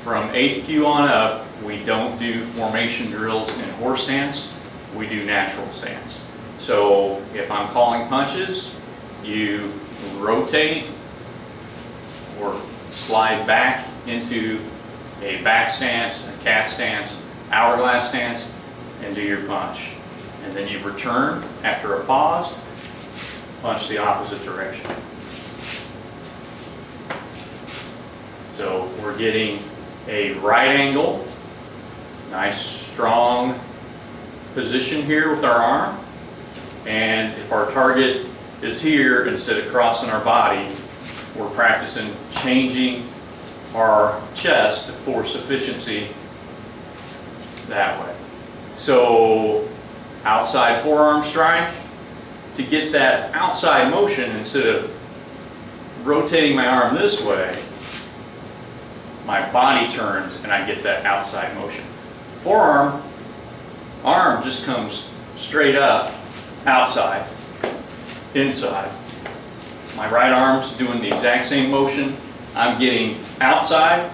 From 8th Kyu on up, we don't do formation drills in horse stance, we do natural stance. So if I'm calling punches, you rotate or slide back into a back stance, a cat stance, hourglass stance, and do your punch. And then you return after a pause, punch the opposite direction. So we're getting a right angle, nice strong position here with our arm. And if our target is here, instead of crossing our body, we're practicing changing our chest to force efficiency that way. So outside forearm strike, to get that outside motion, instead of rotating my arm this way, my body turns and I get that outside motion. Forearm, arm just comes straight up, outside, inside. My right arm's doing the exact same motion. I'm getting outside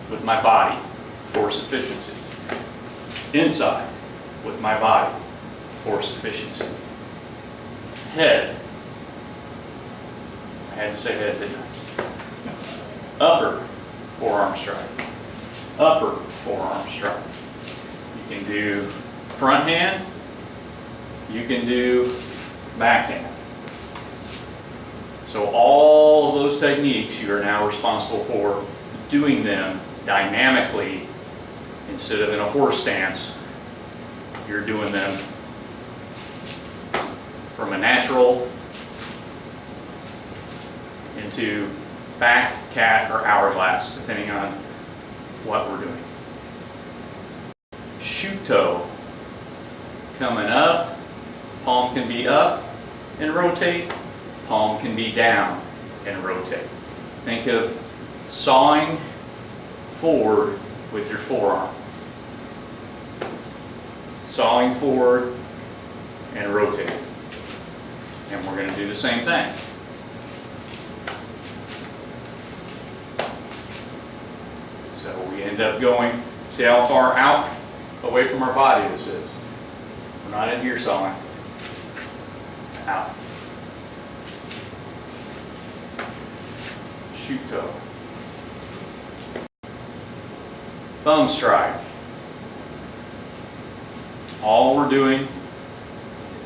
with my body, force efficiency. Inside with my body, force efficiency. Head. I had to say head, didn't I? Upper forearm strike. Upper forearm strike. You can do front hand. You can do backhand. So all of those techniques, you are now responsible for doing them dynamically. Instead of in a horse stance, you're doing them from a natural into back, cat, or hourglass, depending on what we're doing. Shuto. Coming up, palm can be up and rotate, palm can be down and rotate. Think of sawing forward with your forearm. Sawing forward and rotating. And we're going to do the same thing. So we end up going, see how far out away from our body this is. We're not in here sawing. Out. Shuto. Thumb strike. All we're doing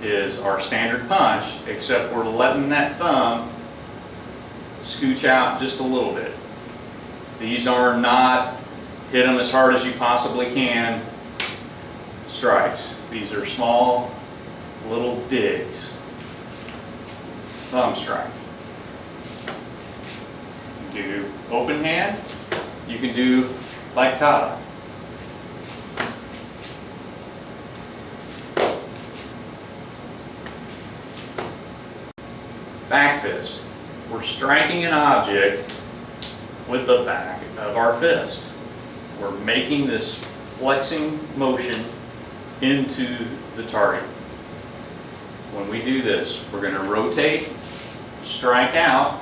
is our standard punch, except we're letting that thumb scooch out just a little bit. These are not hit them as hard as you possibly can strikes. These are small little digs. Thumb strike. You can do open hand. You can do like kata. Back fist. We're striking an object with the back of our fist. We're making this flexing motion into the target. When we do this, we're going to rotate, strike out,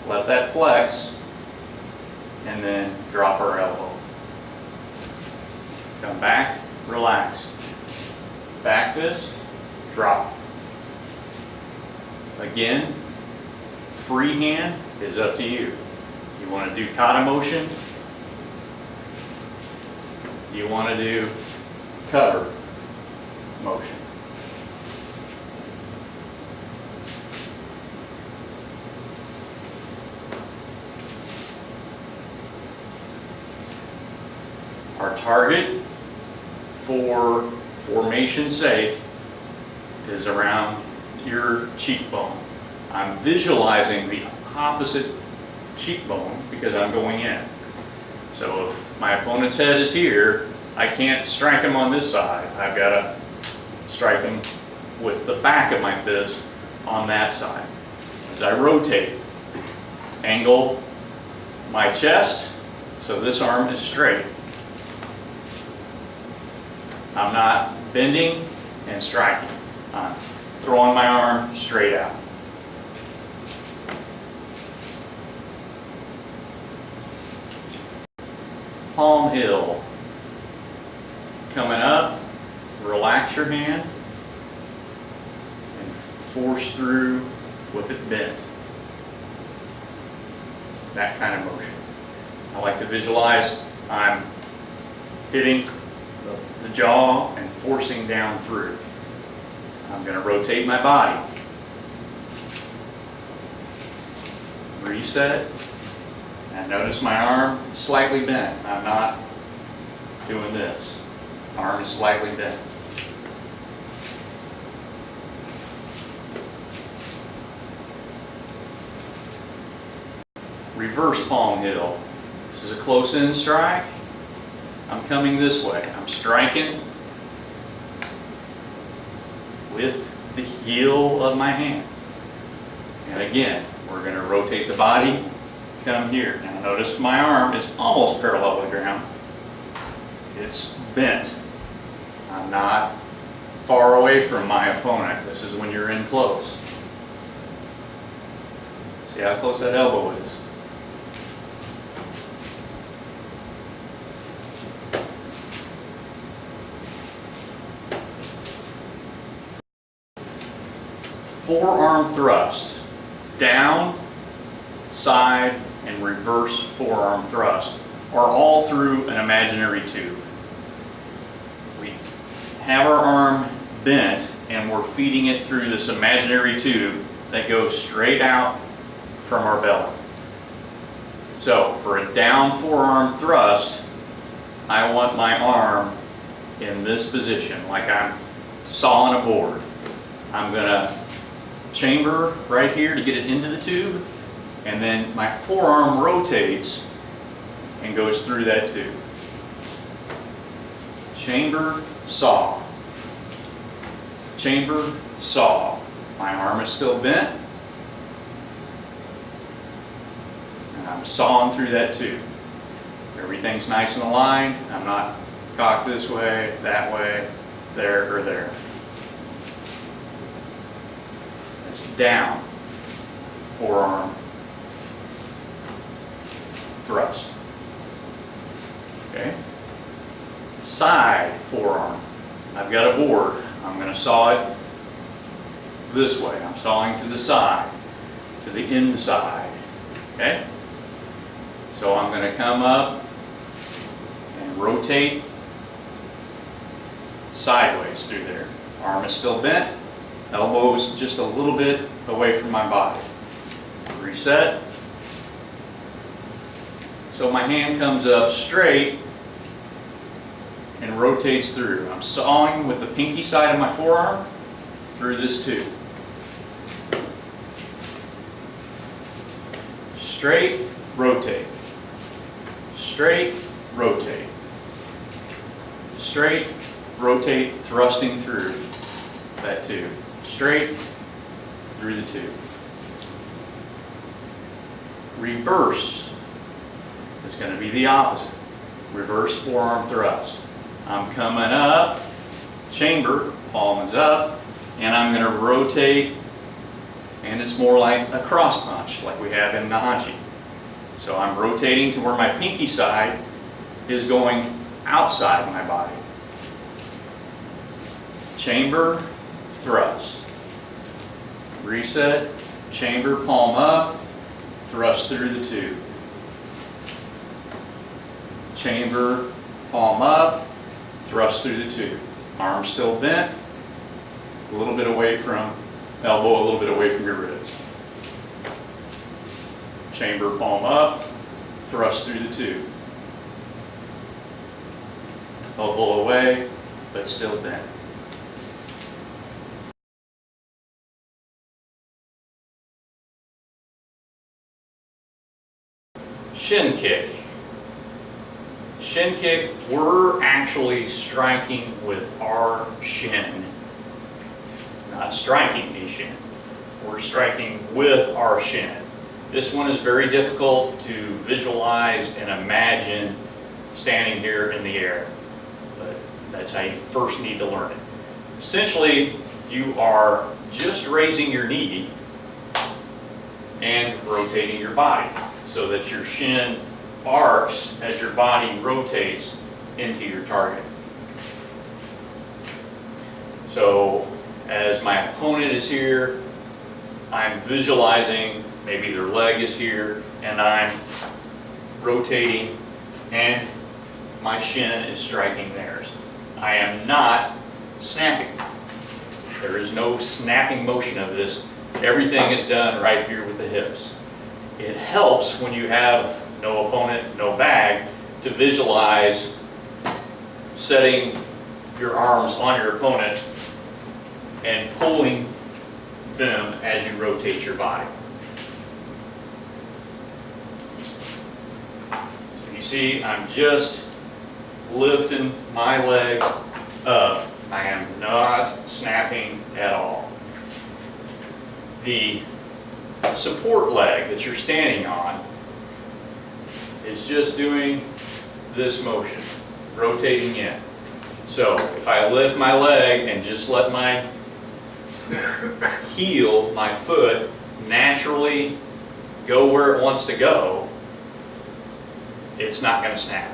let that flex, and then drop our elbow. Come back, relax. Back fist, drop. Again, free hand is up to you. You want to do kata motion, you want to do cover motion. Our target for formation's sake is around your cheekbone. I'm visualizing the opposite cheekbone because I'm going in. So if my opponent's head is here, I can't strike him on this side. I've got to strike him with the back of my fist on that side. As I rotate, angle my chest so this arm is straight. I'm not bending and striking. I'm throwing my arm straight out. palm heel. Coming up, relax your hand and force through with it bent. That kind of motion. I like to visualize I'm hitting the jaw and forcing down through. I'm going to rotate my body. Reset. And notice my arm is slightly bent. I'm not doing this. Arm is slightly bent. Reverse palm heel. This is a close in strike. I'm coming this way. I'm striking with the heel of my hand. And again, we're going to rotate the body, come here. Now notice my arm is almost parallel with the ground. It's bent. I'm not far away from my opponent. This is when you're in close. See how close that elbow is. Forearm thrust. Down, side, and reverse forearm thrust are all through an imaginary tube. We have our arm bent and we're feeding it through this imaginary tube that goes straight out from our belly. So for a down forearm thrust, I want my arm in this position, like I'm sawing a board. I'm going to chamber right here to get it into the tube, and then my forearm rotates and goes through that tube. Chamber, saw. Chamber, saw. My arm is still bent, and I'm sawing through that tube. Everything's nice and aligned. I'm not cocked this way, that way, there, or there. It's down, forearm thrust. Okay? Side forearm. I've got a board. I'm going to saw it this way. I'm sawing to the side, to the inside. Okay? So I'm going to come up and rotate sideways through there. Arm is still bent. Elbow is just a little bit away from my body. Reset. So my hand comes up straight and rotates through. I'm sawing with the pinky side of my forearm through this tube. Straight, rotate. Straight, rotate. Straight, rotate, thrusting through that tube. Straight through the tube. Reverse is going to be the opposite. Reverse forearm thrust. I'm coming up, chamber, palm is up, and I'm going to rotate, and it's more like a cross punch like we have in Naihanchi. So I'm rotating to where my pinky side is going outside my body. Chamber, thrust. Reset, chamber, palm up, thrust through the tube. Chamber, palm up, thrust through the tube. Arm still bent, a little bit away from elbow, a little bit away from your wrist. Chamber, palm up, thrust through the tube. Elbow away, but still bent. Shin kick. Shin kick, we're actually striking with our shin. Not striking a shin. We're striking with our shin. This one is very difficult to visualize and imagine standing here in the air. But that's how you first need to learn it. Essentially, you are just raising your knee and rotating your body so that your shin arcs as your body rotates into your target. So as my opponent is here, I'm visualizing maybe their leg is here and I'm rotating and my shin is striking theirs. I am not snapping. There is no snapping motion of this. Everything is done right here with the hips. It helps when you have no opponent, no bag, to visualize setting your arms on your opponent and pulling them as you rotate your body. So you see, I'm just lifting my leg up. I am not snapping at all. The support leg that you're standing on is just doing this motion, rotating in. So if I lift my leg and just let my heel, my foot, naturally go where it wants to go, it's not going to snap.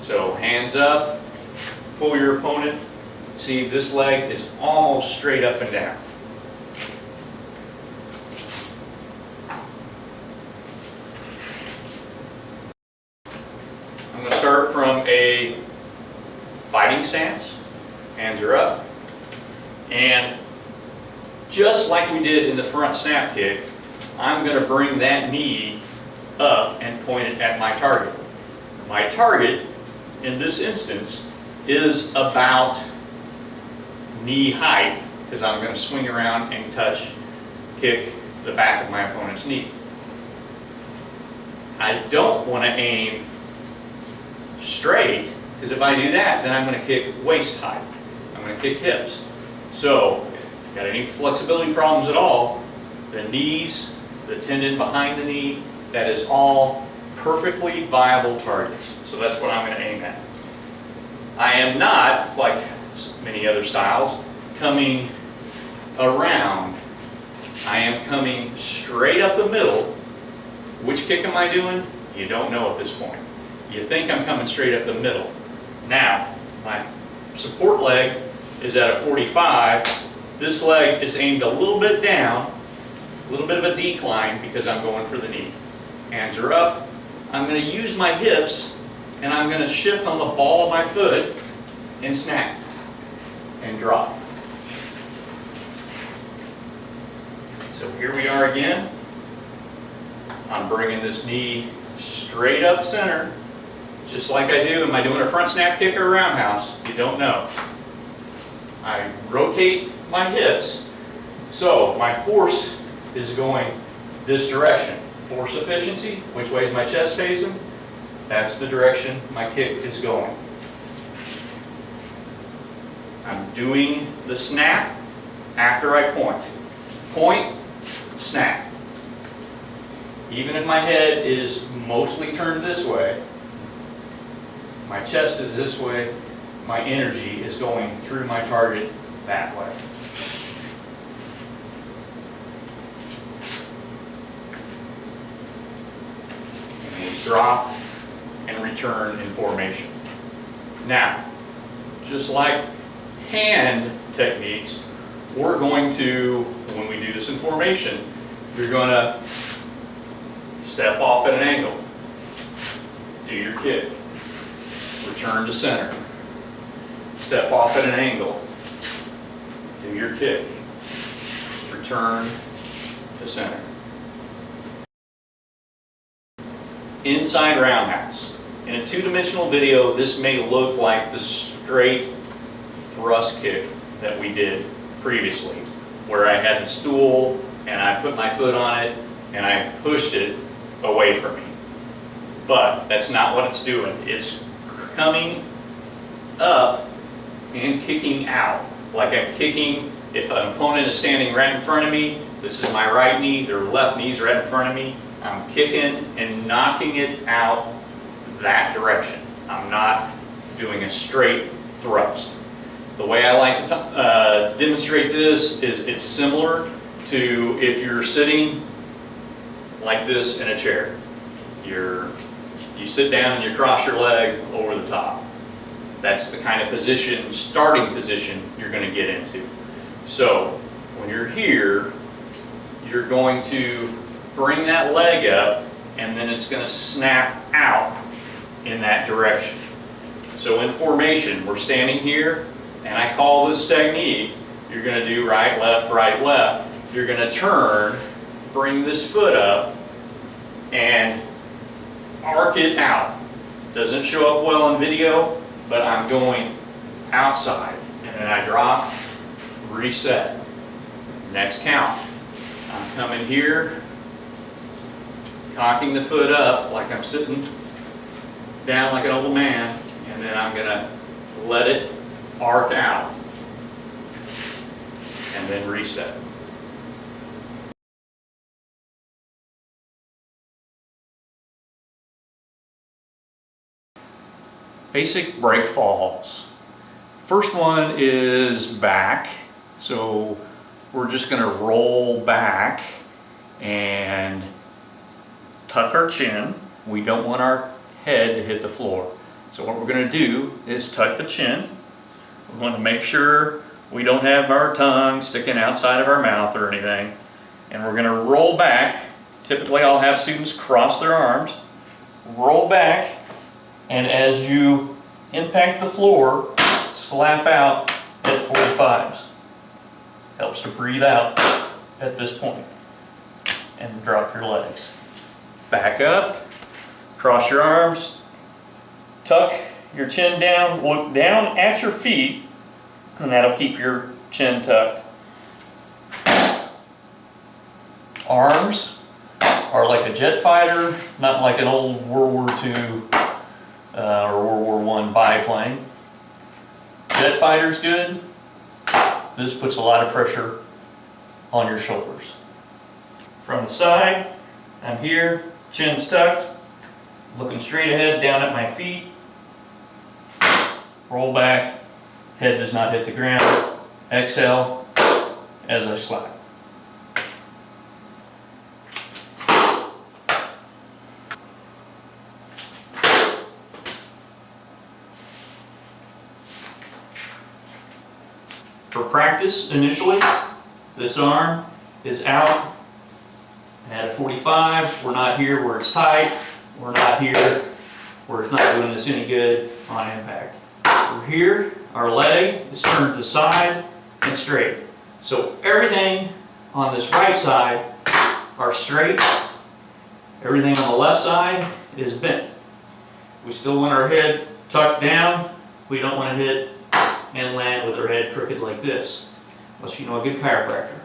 So hands up, pull your opponent. See, this leg is almost straight up and down. I'm going to start from a fighting stance. Hands are up. And just like we did in the front snap kick, I'm going to bring that knee up and point it at my target. My target in this instance is about knee height, because I'm going to swing around and kick the back of my opponent's knee. I don't want to aim straight, because if I do that, then I'm going to kick waist height. I'm going to kick hips. So, if you've got any flexibility problems at all, the knees, the tendon behind the knee, that is all perfectly viable targets. So that's what I'm going to aim at. I am not, like many other styles, coming around. I am coming straight up the middle. Which kick am I doing? You don't know at this point. You think I'm coming straight up the middle. Now, my support leg is at a 45. This leg is aimed a little bit down, a little bit of a decline because I'm going for the knee. Hands are up. I'm going to use my hips and I'm going to shift on the ball of my foot and snap and drop. So here we are again. I'm bringing this knee straight up center, just like I do. Am I doing a front snap kick or a roundhouse? You don't know. I rotate my hips, so my force is going this direction. Force efficiency, which way is my chest facing? That's the direction my kick is going. I'm doing the snap after I point. Point, snap. Even if my head is mostly turned this way, my chest is this way, my energy is going through my target that way. And drop and return in formation. Now, just like hand techniques, we're going to, when we do this in formation, you're going to step off at an angle, do your kick, return to center, step off at an angle, do your kick, return to center. Inside roundhouse. In a two-dimensional video, this may look like the straight thrust kick that we did previously, where I had the stool and I put my foot on it and I pushed it away from me. But that's not what it's doing. It's coming up and kicking out. Like I'm kicking, if an opponent is standing right in front of me, this is my right knee, their left knee's right in front of me, I'm kicking and knocking it out that direction. I'm not doing a straight thrust. The way I like to demonstrate this is it's similar to if you're sitting like this in a chair. You sit down and you cross your leg over the top. That's the kind of position, starting position, you're going to get into. So when you're here, you're going to bring that leg up, and then it's going to snap out in that direction. So in formation, we're standing here, and I call this technique, you're going to do right, left. You're going to turn, bring this foot up, and arc it out. Doesn't show up well in video, but I'm going outside. And then I drop, reset. Next count. I'm coming here, cocking the foot up like I'm sitting down like an old man, and then I'm going to let it arc out. And then reset. Basic break falls. First one is back. So we're just going to roll back and tuck our chin. We don't want our head to hit the floor. So what we're going to do is tuck the chin. We want to make sure we don't have our tongue sticking outside of our mouth or anything. And we're going to roll back. Typically I'll have students cross their arms, roll back, and as you impact the floor, slap out at 45s. Helps to breathe out at this point. And drop your legs. Back up, cross your arms, tuck your chin down, look down at your feet, and that'll keep your chin tucked. Arms are like a jet fighter, not like an old World War II or World War I biplane. Jet fighter's good. This puts a lot of pressure on your shoulders. From the side, I'm here, chin's tucked, looking straight ahead, down at my feet. Roll back, head does not hit the ground. Exhale as I slap. For practice, initially, this arm is out at a 45. We're not here where it's tight. We're not here where it's not doing us any good on impact. We're here, our leg is turned to the side and straight. So everything on this right side are straight. Everything on the left side is bent. We still want our head tucked down. We don't want to hit and land with our head crooked like this, unless you know a good chiropractor.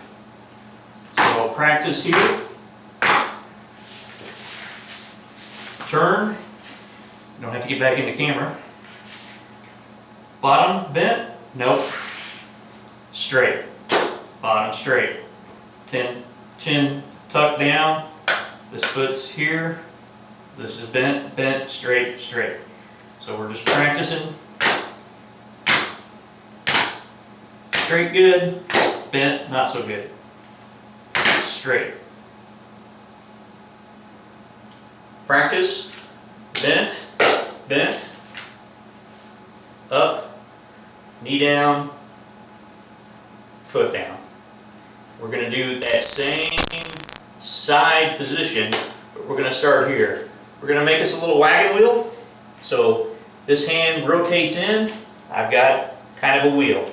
So I'll practice here. Turn. You don't have to get back in the camera. Bottom bent? Nope. Straight. Bottom straight. Chin tucked down. This foot's here. This is bent, bent, straight, straight. So we're just practicing. Straight good, bent not so good. Straight. Practice, bent, bent, up, knee down, foot down. We're going to do that same side position, but we're going to start here. We're going to make us a little wagon wheel. So this hand rotates in, I've got kind of a wheel.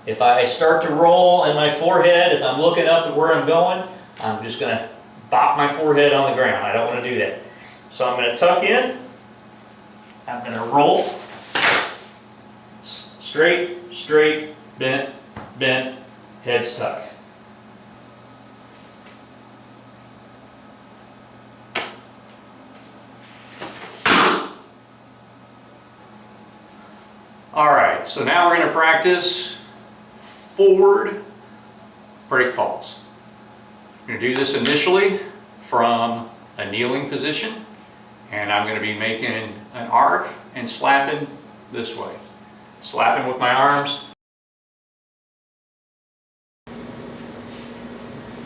If I start to roll in my forehead, if I'm looking up at where I'm going, I'm just going to bop my forehead on the ground. I don't want to do that. So I'm going to tuck in. I'm going to roll. Straight, straight, bent, bent, head's tucked. All right, so now we're going to practice forward break falls. I'm going to do this initially from a kneeling position, and I'm going to be making an arc and slapping this way. Slapping with my arms.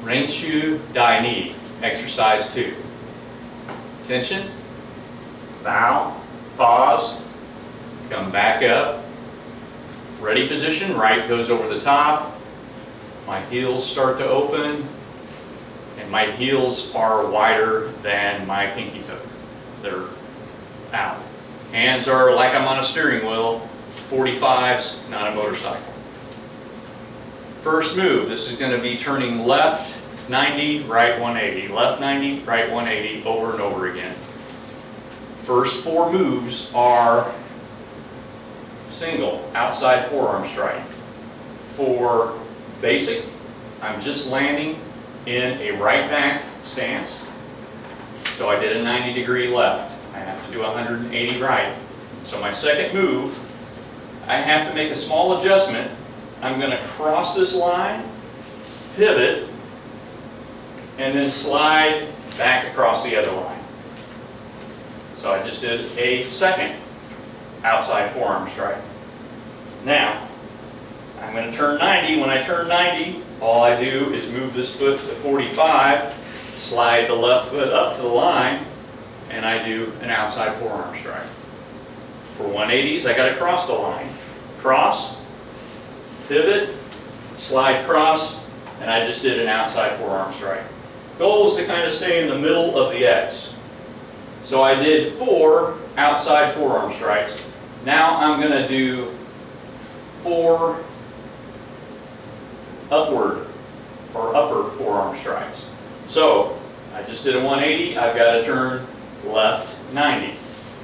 Renshu Dai Ni, exercise 2. Tension, bow, pause, come back up, ready position, right goes over the top, my heels start to open, and my heels are wider than my pinky toes. They're out. Hands are like I'm on a steering wheel, 45s, not a motorcycle. First move, this is going to be turning left 90, right 180, left 90, right 180, over and over again. First 4 moves are single, outside forearm strike. For basic, I'm just landing in a right back stance. So I did a 90-degree left. I have to do 180 right. So my second move, I have to make a small adjustment. I'm going to cross this line, pivot, and then slide back across the other line. So I just did a second outside forearm strike. Now, I'm going to turn 90. When I turn 90, all I do is move this foot to 45, slide the left foot up to the line, and I do an outside forearm strike. For 180s, I got to cross the line. Cross, pivot, slide cross, and I just did an outside forearm strike. Goal is to kind of stay in the middle of the X. So I did 4 outside forearm strikes. Now I'm going to do 4 upward or upper forearm strikes. So I just did a 180. I've got to turn left 90.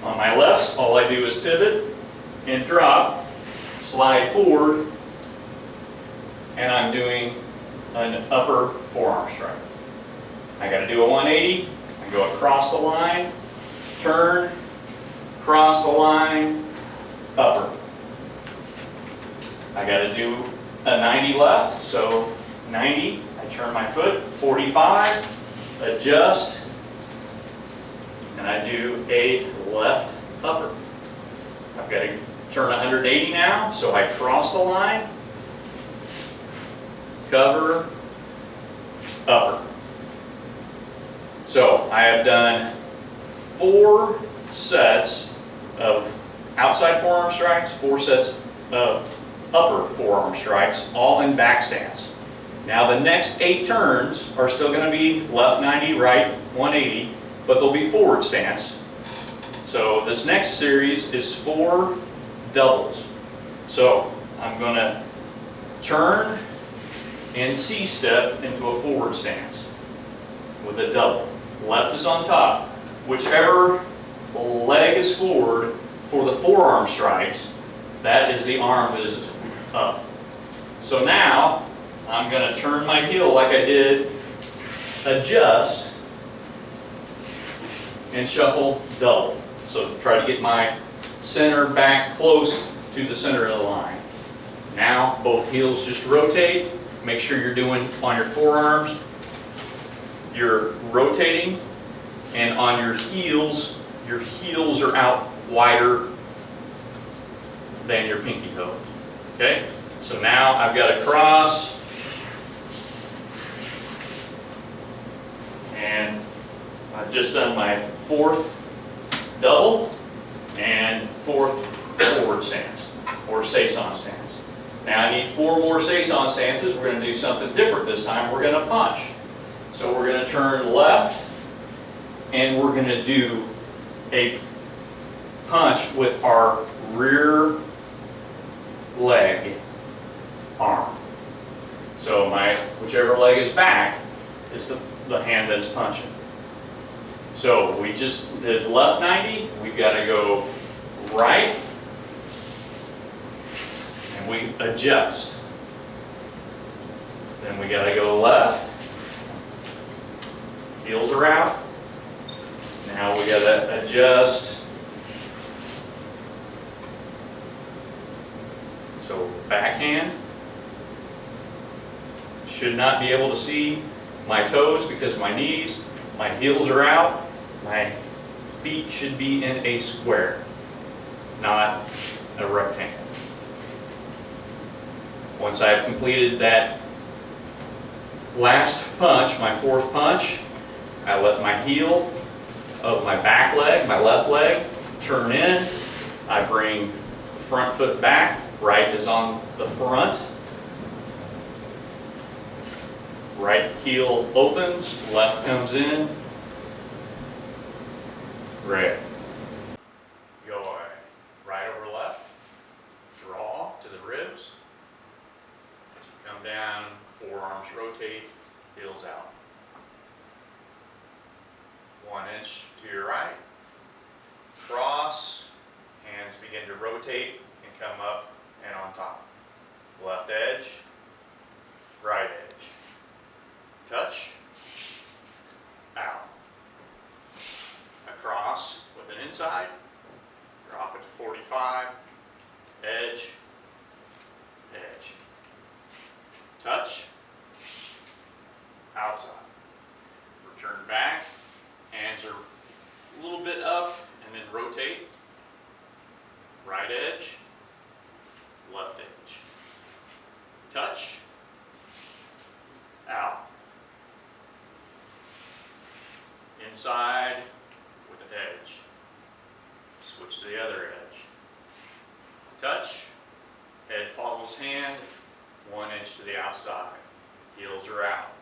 On my lefts, all I do is pivot and drop, slide forward, and I'm doing an upper forearm strike. I got to do a 180. I go across the line, turn, cross the line, upper. I got to do a 90 left, so 90, I turn my foot, 45, adjust, and I do a left upper. I've got to turn 180 now, so I cross the line, cover, upper. So I have done 4 sets of outside forearm strikes, 4 sets of upper forearm strikes, all in back stance. Now the next 8 turns are still going to be left 90, right 180, but they'll be forward stance. So this next series is 4 doubles. So I'm going to turn and C-step into a forward stance with a double. Left is on top. Whichever leg is forward for the forearm strikes, that is the arm that is up. So now I'm going to turn my heel like I did, adjust, and shuffle double. So try to get my center back close to the center of the line. Now both heels just rotate. Make sure you're doing on your forearms, you're rotating, and on your heels are out wider than your pinky toes. Okay? So now I've got to cross, and I've just done my 4th double and 4th forward stance, or seisson stance. Now I need 4 more seisson stances. We're going to do something different this time. We're going to punch. So we're going to turn left, and we're going to do a punch with our rear leg arm. So my whichever leg is back is the hand that's punching. So we just did left 90. We've got to go right, and we adjust. Then we got to go left. Heels are out. Now we got to adjust. So backhand. Should not be able to see my toes because my knees, my heels are out. My feet should be in a square, not a rectangle. Once I've completed that last punch, my 4th punch, I let my heel of my back leg, my left leg, turn in. I bring front foot back, right is on the front. Right heel opens, left comes in. Red. Yoi. Right over left. Draw to the ribs. Come down, forearms rotate, heels out. 1 inch to your right. Cross, hands begin to rotate and come up and on top. Left edge, right edge. Touch, out. Across with an inside, drop it to 45, edge, edge. Touch, outside. Return back, hands are a little bit up, and then rotate. Right edge, left edge. Touch, out. Inside with an edge. Switch to the other edge. Touch, head follows hand, 1 inch to the outside. Heels are out.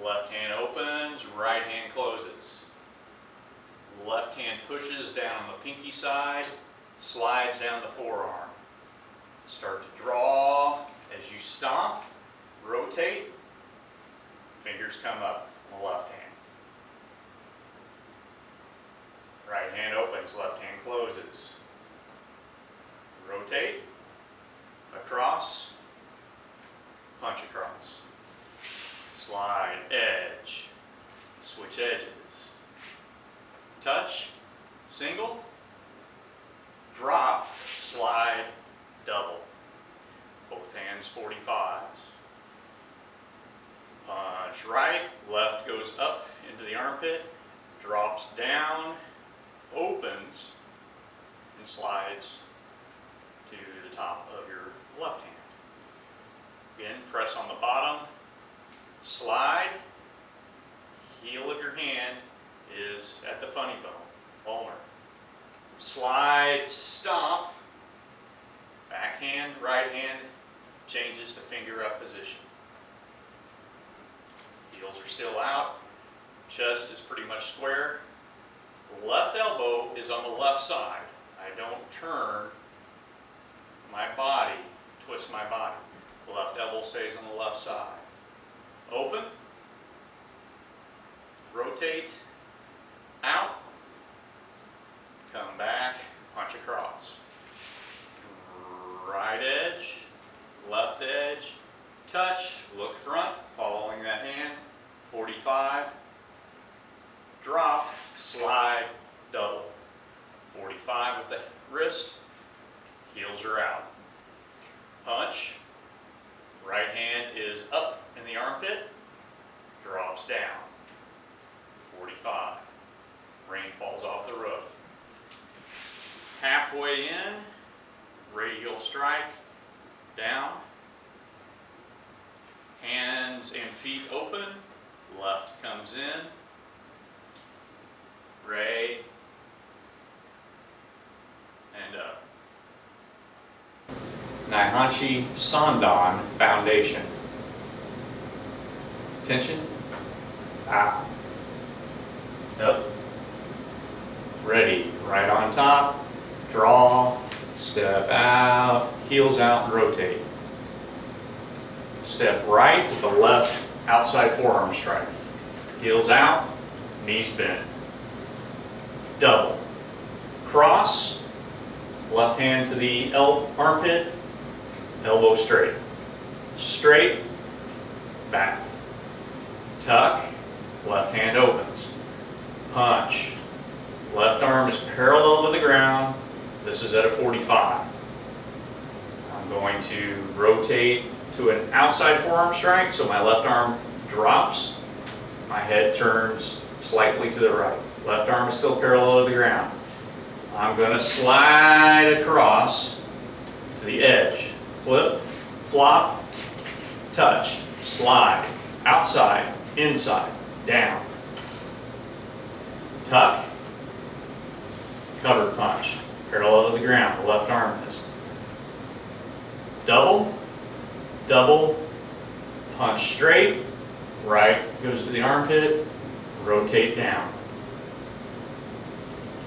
Left hand opens, right hand closes. Left hand pushes down on the pinky side, slides down the forearm. Start to draw as you stomp, rotate, fingers come up on the left hand. Right hand opens, left hand closes. Rotate, across, punch across. Slide, edge, switch edges. Touch, single, drop, slide, double. Both hands 45s. Punch right, left goes up into the armpit, drops down, opens, and slides to the top of your left hand. Again, press on the bottom, slide, heel of your hand is at the funny bone, ulnar. Slide, stomp, back hand, right hand changes to finger up position. Heels are still out, chest is pretty much square. Left elbow is on the left side. I don't turn my body, twist my body. Left elbow stays on the left side. Open, rotate, out, come back, punch across. Right edge, left edge, touch, look front, following that hand, 45, drop, slide, double. 45 with the wrist, heels are out. Punch, right hand is up in the armpit, drops down. 45, rain falls off the roof. Halfway in, radial strike, down. Hands and feet open, left comes in. Ray, and up. Naihanchi Sandan Foundation. Tension, out. Up. Ready, right on top, draw, step out, heels out, and rotate. Step right with the left outside forearm strike. Heels out, knees bent. Double. Cross, left hand to the armpit, elbow straight. Straight, back. Tuck, left hand opens. Punch. Left arm is parallel to the ground. This is at a 45. I'm going to rotate to an outside forearm strike, so my left arm drops. My head turns slightly to the right. Left arm is still parallel to the ground. I'm going to slide across to the edge. Flip, flop, touch, slide, outside, inside, down. tuck, cover punch, parallel to the ground, the left arm is. Double, double, punch straight, right goes to the armpit, rotate down.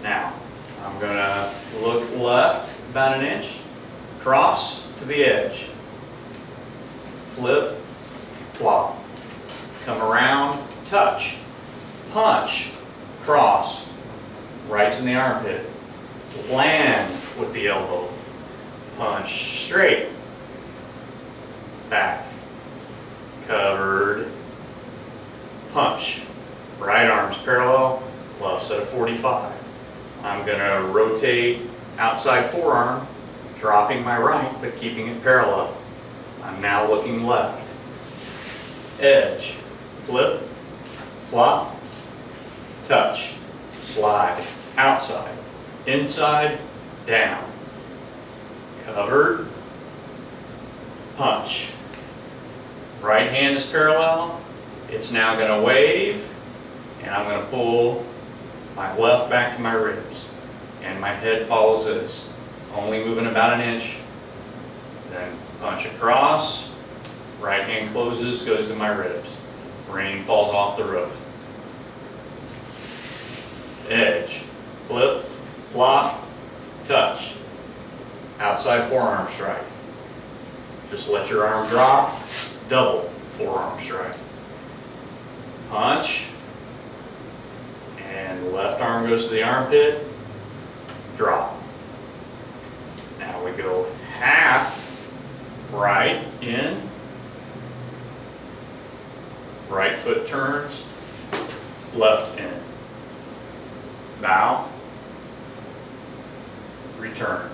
Now, I'm going to look left about an inch, cross to the edge, flip, flop, come around, touch, punch, cross, right's in the armpit, land with the elbow, punch straight, back, covered, punch, right arm's parallel, left's at a 45. I'm going to rotate outside forearm, dropping my right but keeping it parallel. I'm now looking left. Edge, flip, flop, touch, slide, outside, inside, down, covered, punch. Right hand is parallel. It's now going to wave, and I'm going to pull my left back to my ribs, and my head follows this, only moving about an inch. Then punch across, right hand closes, goes to my ribs. Rein falls off the roof. Edge, flip, flop, touch, outside forearm strike. Just let your arm drop, double forearm strike. Punch, and left arm goes to the armpit, drop. Now we go half, right in, right foot turns, left in, bow, return.